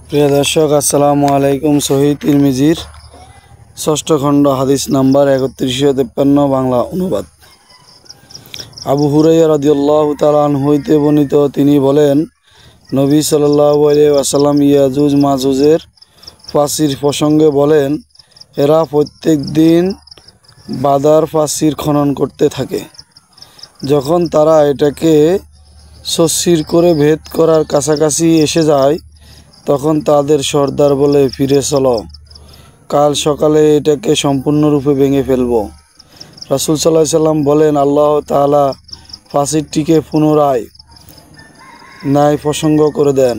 প্রিয় দর্শক, আসসালামু আলাইকুম। সহিহ তিরমিজির ষষ্ঠ খণ্ড হাদিস নাম্বার ৩১53 বাংলা অনুবাদ। আবু হুরাইরা রাদিয়াল্লাহু তাআলা আনহু হইতে বর্ণিত, তিনি বলেন, নবী সাল্লাল্লাহু আলাইহি ওয়াসাল্লাম ইয়াজুজ মাজুজের ফাঁসির প্রসঙ্গে বলেন, এরা প্রত্যেক দিন বাদার ফাঁসির খনন করতে থাকে। যখন তারা এটাকে সস্যির করে ভেদ করার কাছাকাছি এসে যায়, তখন তাদের সর্দার বলে, ফিরে চলো, কাল সকালে এটাকে সম্পূর্ণরূপে ভেঙে ফেলব। রাসূল সাল্লাল্লাহু আলাইহি সাল্লাম বলেন, আল্লাহ তাআলা ফাঁসিটিকে পুনরায় ন্যায় প্রসঙ্গ করে দেন।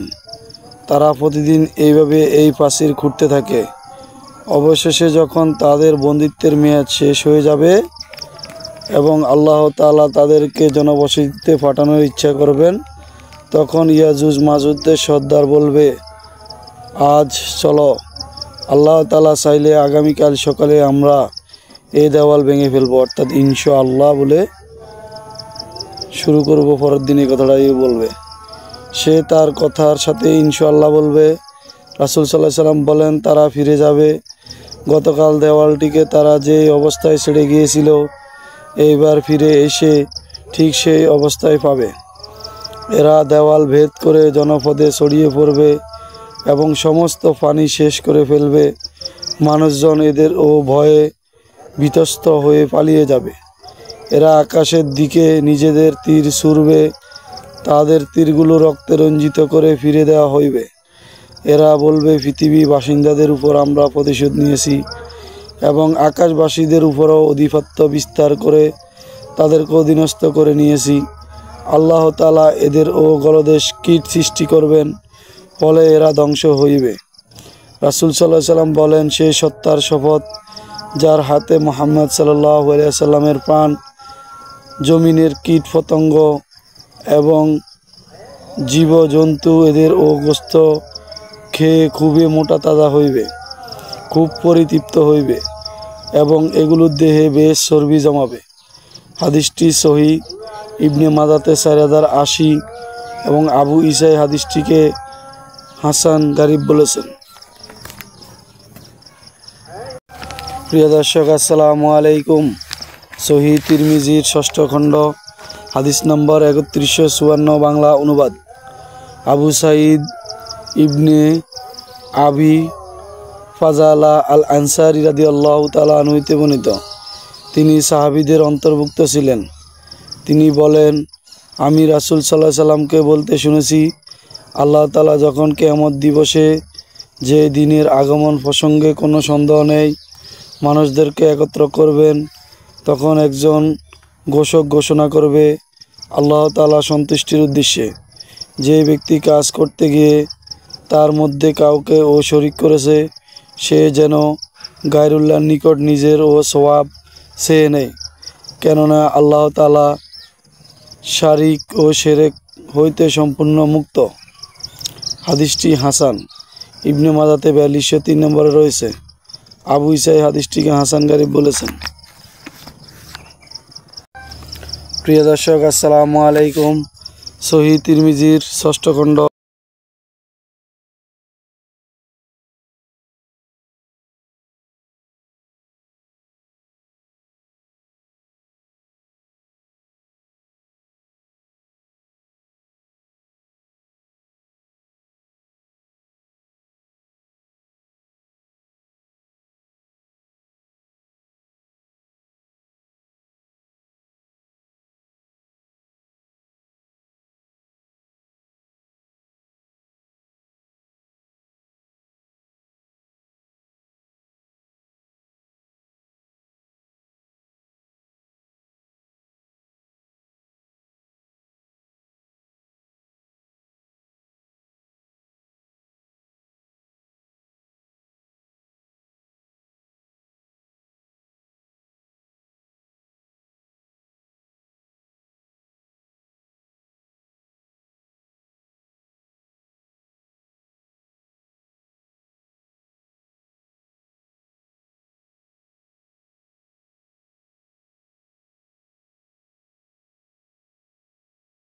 তারা প্রতিদিন এইভাবে এই ফাঁসির খুঁড়তে থাকে। অবশেষে যখন তাদের বন্দিত্বের মেয়াদ শেষ হয়ে যাবে এবং আল্লাহ তাআলা তাদেরকে জনবসতিতে পাঠানোর ইচ্ছা করবেন, তখন ইয়াজুজ মাজুজদের সর্দার বলবে, আজ চলো, আল্লাহ তাআলা চাইলে আগামীকাল সকালে আমরা এই দেওয়াল ভেঙে ফেলবো, অর্থাৎ ইনশাআল্লাহ বলে শুরু করব। পরের দিন এই কথাটাই বলবে। সে তার কথার সাথে ইনশাআল্লাহ বলবে। রাসূল সাল্লাল্লাহু আলাইহি সাল্লাম বলেন, তারা ফিরে যাবে। গতকাল দেওয়ালটিকে তারা যে অবস্থায় ছেড়ে গিয়েছিল, এইবার ফিরে এসে ঠিক সেই অবস্থায় পাবে। এরা দেওয়াল ভেদ করে জনপদে ছড়িয়ে পড়বে এবং সমস্ত পানি শেষ করে ফেলবে। মানুষজন এদের ভয়ে বিতস্ত হয়ে পালিয়ে যাবে। এরা আকাশের দিকে নিজেদের তীর ছুড়বে, তাদের তীরগুলো রক্তে রঞ্জিত করে ফিরে দেওয়া হইবে। এরা বলবে, পৃথিবী বাসিন্দাদের উপর আমরা প্রতিশোধ নিয়েছি এবং আকাশবাসীদের উপরও আধিপত্য বিস্তার করে তাদেরকে অধীনস্থ করে নিয়েছি। আল্লাহ তাআলা এদের গলদেশ কীট সৃষ্টি করবেন, ফলে এরা ধ্বংস হইবে। রাসূল সাল্লাল্লাহু আলাইহি সাল্লাম বলেন, সেই সত্তার শপথ যার হাতে মুহাম্মদ সাল্লাল্লাহু আলাইহি সাল্লামের প্রাণ, জমিনের কীট পতঙ্গ এবং জীবজন্তু এদের গোস্ত খেয়ে খুবই মোটা তাজা হইবে, খুব পরিতৃপ্ত হইবে এবং এগুলোর দেহে বেশ চর্বি জমাবে। হাদিসটি সহিহ ইবনে মাজাতে 4080 এবং আবু ঈসা হাদিসটিকে হাসান গারিব বলেছেন। প্রিয় দর্শক, আসসালামু আলাইকুম। সহিহ তিরমিজির ষষ্ঠ খণ্ড হাদিস নম্বর ৩১54 বাংলা অনুবাদ। আবু সাঈদ ইবনে আবি ফাজালা আল আনসারী রাদিয়াল্লাহু তাআলা আনহু হইতে বর্ণিত, তিনি সাহাবীদের অন্তর্ভুক্ত ছিলেন। তিনি বলেন, আমি রাসূল সাল্লাল্লাহু আলাইহি সাল্লামকে বলতে শুনেছি, আল্লাহ তাআলা যখন কিয়ামত দিবসে যে দিনের আগমন প্রসঙ্গে কোনো সন্দেহ নেই মানুষদেরকে একত্র করবেন, তখন একজন ঘোষক ঘোষণা করবে আল্লাহ তাআলা সন্তুষ্টির উদ্দেশ্যে, যে ব্যক্তি কাজ করতে গিয়ে তার মধ্যে কাউকে শরীক করেছে, সে যেন গায়রুল্লাহর নিকট নিজের সওয়াব চেয়ে নেয়, কেননা আল্লাহ তাআলা শারিক ও শিরক হইতে সম্পূর্ণ মুক্ত। হাদিসটি হাসান। ইবনে মাজাতে ৪২০৩ নম্বরে রয়েছে। আবু ঈসা হাদিসটিকে হাসান গারিব বলেছেন। প্রিয় দর্শক, আসসালামু আলাইকুম। সহিহ তিরমিজির ষষ্ঠ খণ্ড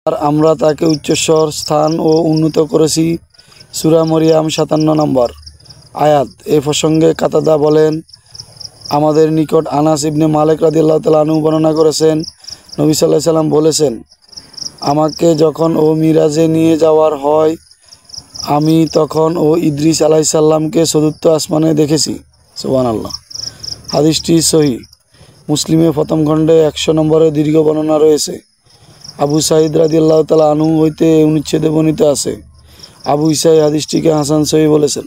আর আমরা তাকে উচ্চস্বর স্থান ও উন্নত করেছি সূরা মরিয়াম 57 নম্বর আয়াত। এ প্রসঙ্গে কাতাদা বলেন, আমাদের নিকট আনাস ইবনে মালিক রাদিয়াল্লাহু তাআলা আনহু বর্ণনা করেছেন, নবী সাল্লাল্লাহু আলাইহি সাল্লাম বলেছেন, আমাকে যখন ও মিরাজে নিয়ে যাওয়ার হয়, আমি তখন ও ইদ্রিস আলাইহিস সালামকে চতুর্থ আসমানে দেখেছি। সুবহানাল্লাহ। হাদিসটি সহিহ। মুসলিমে প্রথম খণ্ডে 100 নম্বরে দীর্ঘ বর্ণনা রয়েছে। আবু সাঈদ রাদিয়াল্লাহু তাআলা আনহু হইতে অনুচ্ছেদে বর্ণিত আছে। আবু ঈসা এই হাদিসটিকে হাসান সহিহ বলেছেন।